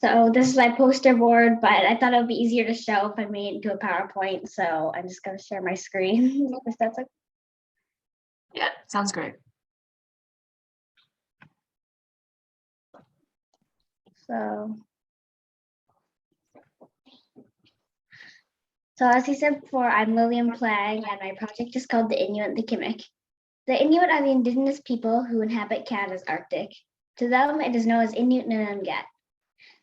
So this is my poster board, but I thought it would be easier to show if I made it into a PowerPoint. So I'm just going to share my screen. If that's okay. Yeah, sounds great. So as he said before, I'm Lillian and my project is called the Inuit and the Qimmiq. The Inuit are the indigenous people who inhabit Canada's Arctic. To them, it is known as Inuit Nunavut.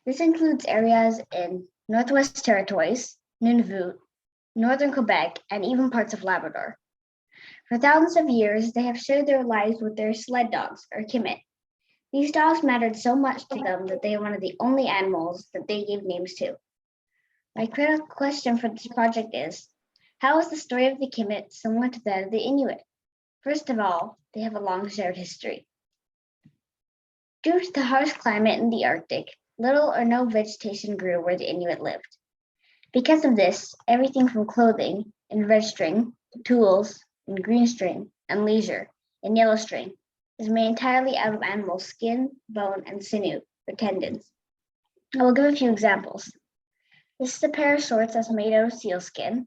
This includes areas in Northwest Territories, Nunavut, northern Quebec, and even parts of Labrador. For thousands of years, they have shared their lives with their sled dogs, or Qimmiq. These dogs mattered so much to them that they are one of the only animals that they gave names to. My critical question for this project is, how is the story of the Qimmiq similar to that of the Inuit? First of all, they have a long shared history. Due to the harsh climate in the Arctic, little or no vegetation grew where the Inuit lived. Because of this, everything from clothing in red string, tools in green string, and leisure in yellow string is made entirely out of animal skin, bone, and sinew, or tendons. I will give a few examples. This is a pair of shorts that's made out of seal skin.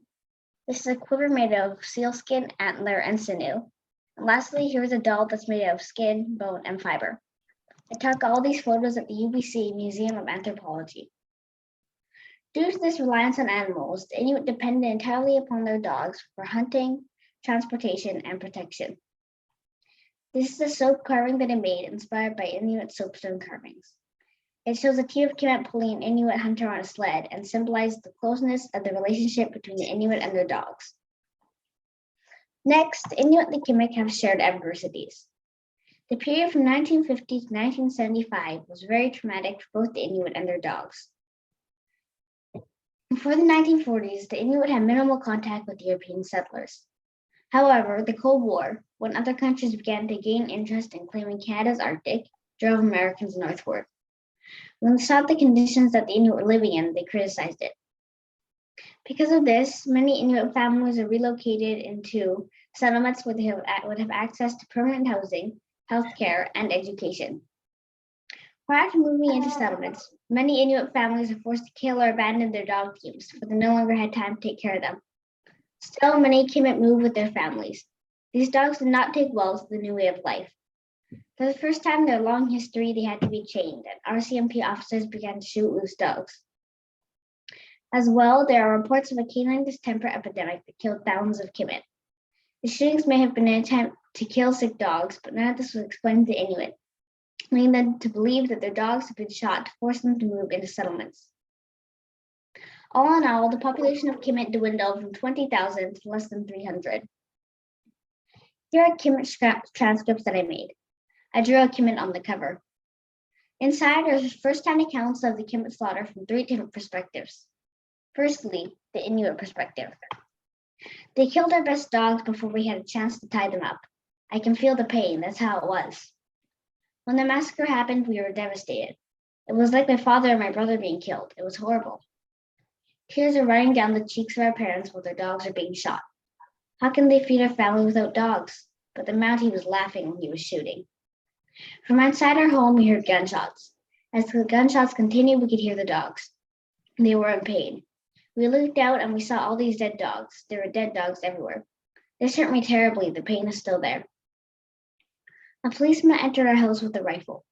This is a quiver made out of seal skin, antler, and sinew. And lastly, here's a doll that's made out of skin, bone, and fiber. I took all these photos at the UBC Museum of Anthropology. Due to this reliance on animals, the Inuit depended entirely upon their dogs for hunting, transportation, and protection. This is a soap carving that I made inspired by Inuit soapstone carvings. It shows a team of Qimmiq pulling an Inuit hunter on a sled and symbolizes the closeness of the relationship between the Inuit and their dogs. Next, the Inuit and the Qimmiq have shared adversities. The period from 1950 to 1975 was very traumatic for both the Inuit and their dogs. Before the 1940s, the Inuit had minimal contact with European settlers. However, the Cold War, when other countries began to gain interest in claiming Canada's Arctic, drove Americans northward. When they saw the conditions that the Inuit were living in, they criticized it. Because of this, many Inuit families are relocated into settlements where they would have access to permanent housing, healthcare, and education. Prior to moving into settlements, many Inuit families are forced to kill or abandon their dog teams, for they no longer had time to take care of them. Still, many Qimmiq moved with their families. These dogs did not take well to the new way of life. For the first time in their long history, they had to be chained, and RCMP officers began to shoot loose dogs. As well, there are reports of a canine distemper epidemic that killed thousands of Qimmiq. The shootings may have been an attempt to kill sick dogs, but none of this was explained to the Inuit, leading them to believe that their dogs had been shot to force them to move into settlements. All in all, the population of Qimmiq dwindled from 20,000 to less than 300. Here are Qimmiq transcripts that I made. I drew a Qimmiq on the cover. Inside are first-hand accounts of the Qimmiq slaughter from three different perspectives. Firstly, the Inuit perspective. They killed our best dogs before we had a chance to tie them up. I can feel the pain, that's how it was. When the massacre happened, we were devastated. It was like my father and my brother being killed. It was horrible. Tears are running down the cheeks of our parents while their dogs are being shot. How can they feed our family without dogs? But the Mountie was laughing when he was shooting. From outside our home, we heard gunshots. As the gunshots continued, we could hear the dogs. They were in pain. We looked out and we saw all these dead dogs. There were dead dogs everywhere. This hurt me terribly. The pain is still there. A policeman entered our house with a rifle.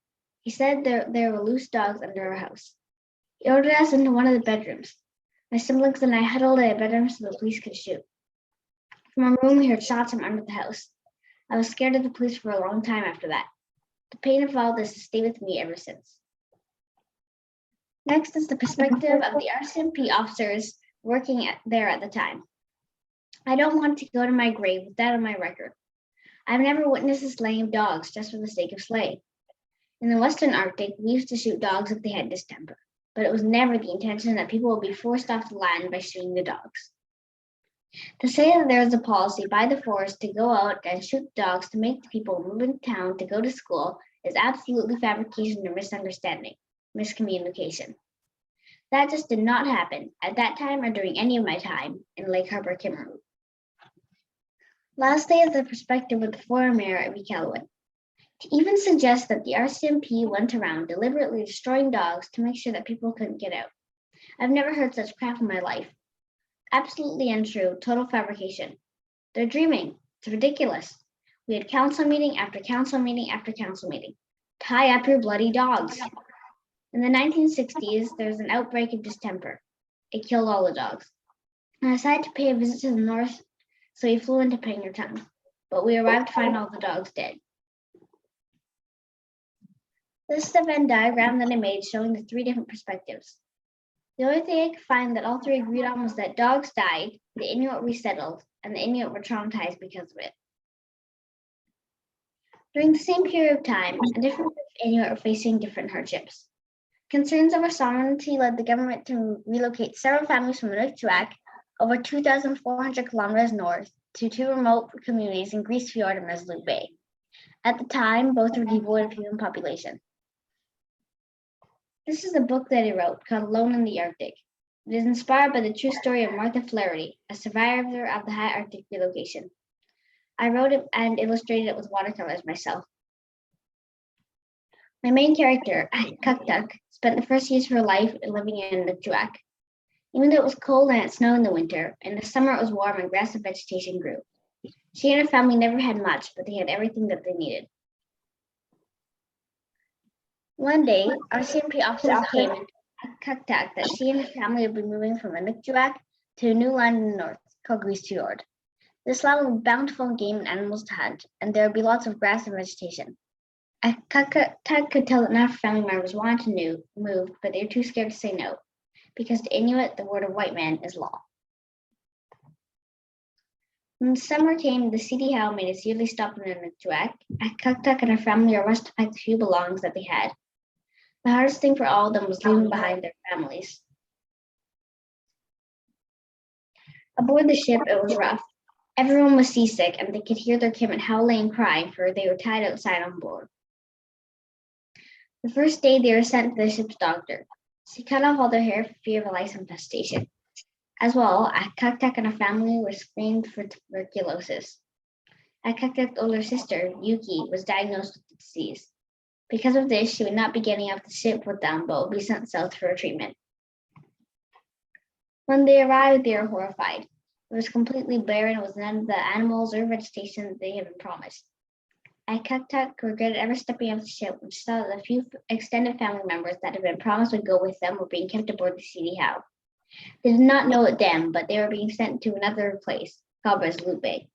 He said there were loose dogs under our house. He ordered us into one of the bedrooms. My siblings and I huddled in a bedroom so the police could shoot. From our room, we heard shots from under the house. I was scared of the police for a long time after that. The pain of all this has stayed with me ever since. Next is the perspective of the RCMP officers working there at the time. I don't want to go to my grave with that on my record. I've never witnessed the slaying of dogs just for the sake of slaying. In the Western Arctic, we used to shoot dogs if they had distemper, but it was never the intention that people would be forced off the land by shooting the dogs. To say that there is a policy by the forest to go out and shoot dogs to make the people move into town to go to school is absolutely fabrication or misunderstanding, miscommunication. That just did not happen at that time or during any of my time in Lake Harbor, Qimmiq. Lastly is the perspective of the former mayor of Iqaluit. to even suggest that the RCMP went around deliberately destroying dogs to make sure that people couldn't get out. I've never heard such crap in my life. Absolutely untrue, total fabrication. They're dreaming. It's ridiculous. We had council meeting after council meeting after council meeting. Tie up your bloody dogs. In the 1960s, there was an outbreak of distemper. It killed all the dogs. I decided to pay a visit to the north, so we flew into Pangertown. But we arrived to find all the dogs dead. This is the Venn diagram that I made showing the three different perspectives. The only thing I could find that all three agreed on was that dogs died, the Inuit resettled, and the Inuit were traumatized because of it. During the same period of time, a different group of Inuit were facing different hardships. Concerns over sovereignty led the government to relocate several families from Inuit over 2,400 kilometers north to two remote communities in Grise Fjord and Resolute Bay. At the time, both were devoid of human population. This is a book that I wrote called Alone in the Arctic. It is inspired by the true story of Martha Flaherty, a survivor of the high Arctic relocation. I wrote it and illustrated it with watercolors myself. My main character, Qimmiq, spent the first years of her life living in Nukjuak. Even though it was cold and it snowed in the winter, in the summer it was warm and grass and vegetation grew. She and her family never had much, but they had everything that they needed. One day, RCMP officers came and Qimmiq that she and her family would be moving from Nukjuak to a new land in the north called Grise Fjord. This land would be bountiful in game and animals to hunt, and there would be lots of grass and vegetation. Qimmiq could tell that none of her family members wanted to move, but they were too scared to say no, because to Inuit, the word of white man is law. When summer came, the CD Howe made its yearly stop in Inuit. Qimmiq and her family were rushed to pack the few belongings that they had. The hardest thing for all of them was leaving behind their families. Aboard the ship, it was rough. Everyone was seasick, and they could hear their Qimmiq howling and crying, for they were tied outside on board. The first day, they were sent to the ship's doctor. She cut off all their hair for fear of a lice infestation. As well, Qimmiq and her family were screened for tuberculosis. Qimmiq's older sister, Yuki, was diagnosed with the disease. Because of this, she would not be getting off the ship with them, but would be sent south for a treatment. When they arrived, they were horrified. It was completely barren with none of the animals or vegetation that they had been promised. Qimmiq regretted ever stepping off the ship when she saw that the few extended family members that had been promised would go with them were being kept aboard the CD Howe. They did not know it then, but they were being sent to another place called Resolute Bay.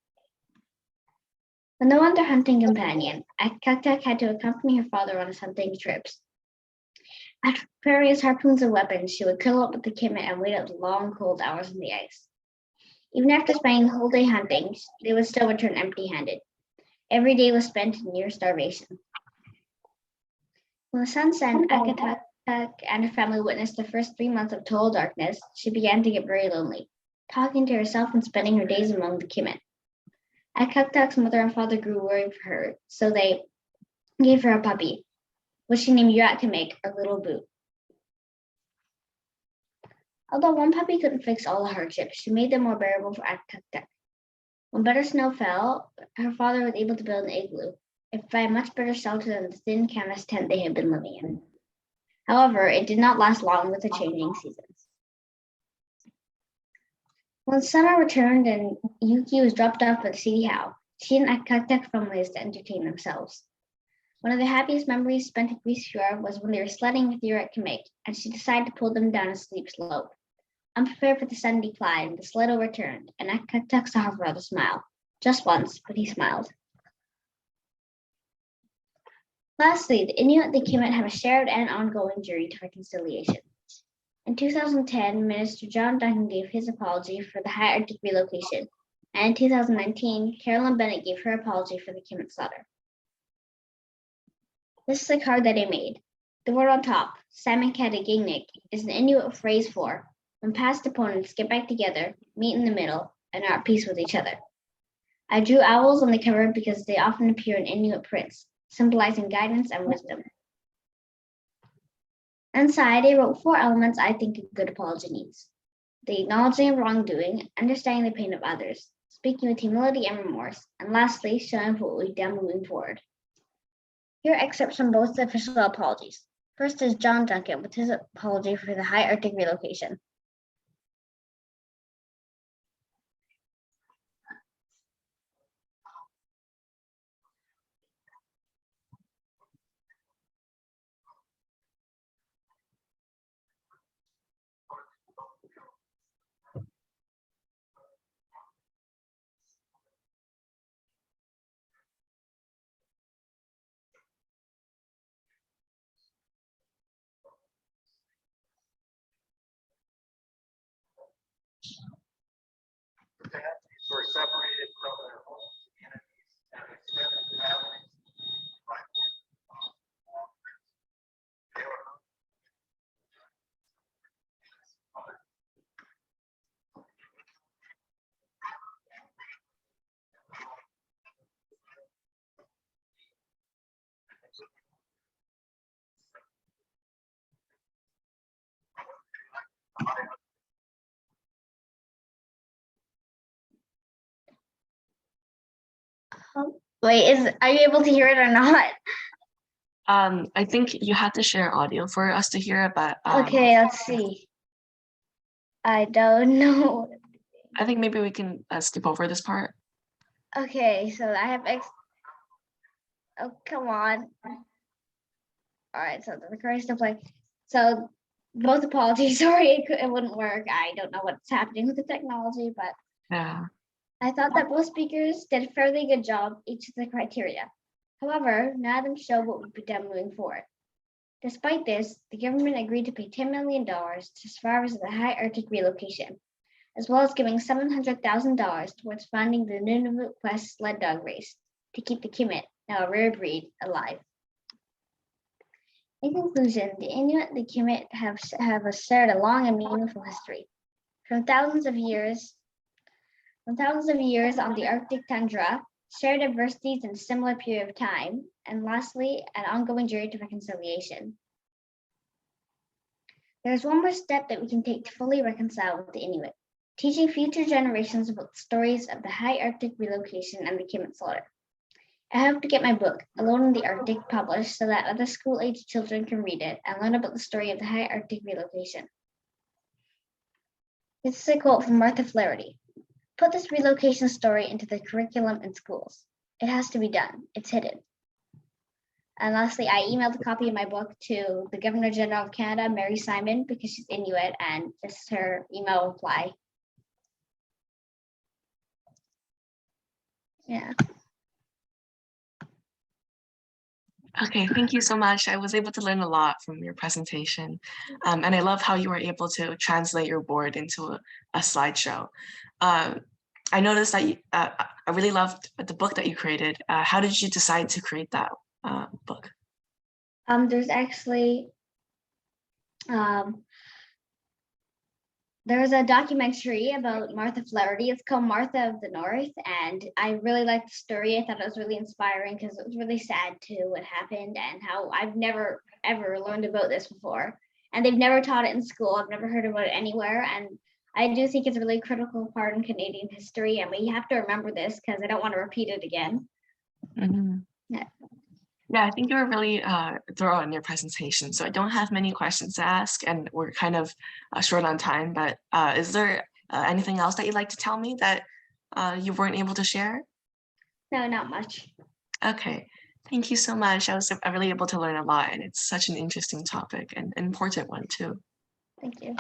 With no other hunting companion, Qimmiq had to accompany her father on his hunting trips. After preparing his harpoons and weapons, she would curl up with the Qimmiq and wait out the long, cold hours in the ice. Even after spending the whole day hunting, they would still return empty-handed. Every day was spent in near starvation. When the sun set, Qimmiq and her family witnessed the first 3 months of total darkness. She began to get very lonely, talking to herself and spending her days among the Qimmiq. Qimmiq's mother and father grew worried for her, so they gave her a puppy, which she named Qimmiq, or Little Boot. Although one puppy couldn't fix all the hardships, she made them more bearable for Qimmiq. When better snow fell, her father was able to build an igloo, and provide much better shelter than the thin canvas tent they had been living in. However, it did not last long with the changing seasons. When summer returned and Yuki was dropped off at the CD Howe, she and Qimmiq families to entertain themselves. One of the happiest memories spent at Grise Fjord was when they were sledding with Qimmiq, and she decided to pull them down a steep slope. Unprepared for the sudden decline, the sled overturned, and Qimmiq saw her brother smile. Just once, but he smiled. Lastly, the Inuit and the Qimmiq have a shared and ongoing journey to reconciliation. In 2010, Minister John Duncan gave his apology for the high Arctic relocation, and in 2019, Carolyn Bennett gave her apology for the Qimmiq slaughter. This is a card that I made. The word on top, Qimmiq, is an Inuit phrase for when past opponents get back together, meet in the middle, and are at peace with each other. I drew owls on the cover because they often appear in Inuit prints, symbolizing guidance and wisdom. Inside, I wrote 4 elements I think a good apology needs: the acknowledging of wrongdoing, understanding the pain of others, speaking with humility and remorse, and lastly, showing what we've done moving forward. Here are excerpts from both the official apologies. First is John Duncan with his apology for the high Arctic relocation. Were separated from their home communities and extended families by they were Wait, are you able to hear it or not? I think you have to share audio for us to hear, but Okay, let's see. I don't know. I think maybe we can skip over this part. Okay, so I have oh, come on. All right, so the current stuff like, so both apologies, sorry, it wouldn't work. I don't know what's happening with the technology, but Yeah. I thought that both speakers did a fairly good job, each of the criteria. However, none of them show what would be done moving forward. Despite this, the government agreed to pay $10 million to survivors of the high Arctic relocation, as well as giving $700,000 towards funding the Nunavut Quest sled dog race to keep the Qimmiq, now a rare breed, alive. In conclusion, the Inuit and the Qimmiq have shared a long and meaningful history. From thousands of years on the Arctic tundra, shared adversities in a similar period of time, and lastly, an ongoing journey to reconciliation. There is one more step that we can take to fully reconcile with the Inuit, teaching future generations about the stories of the high Arctic relocation and the Qimmiq slaughter. I hope to get my book, Alone in the Arctic, published so that other school-aged children can read it and learn about the story of the high Arctic relocation. This is a quote from Martha Flaherty. Put this relocation story into the curriculum in schools. It has to be done. It's hidden. And lastly, I emailed a copy of my book to the Governor General of Canada, Mary Simon, because she's Inuit, and this is her email reply. Yeah. Okay, thank you so much. I was able to learn a lot from your presentation. And I love how you were able to translate your board into a slideshow. I noticed that I really loved the book that you created. How did you decide to create that book? There's actually, there was a documentary about Martha Flaherty. It's called Martha of the North, and I really liked the story. I thought it was really inspiring because it was really sad too what happened and how I've never ever learned about this before, and they've never taught it in school. I've never heard about it anywhere, and I do think it's a really critical part in Canadian history, and we have to remember this because I don't want to repeat it again. Mm-hmm. Yeah. Yeah, I think you were really thorough in your presentation. So I don't have many questions to ask, and we're kind of short on time. But is there anything else that you'd like to tell me that you weren't able to share? No, not much. Okay, thank you so much. I was really able to learn a lot, and it's such an interesting topic and an important one too. Thank you.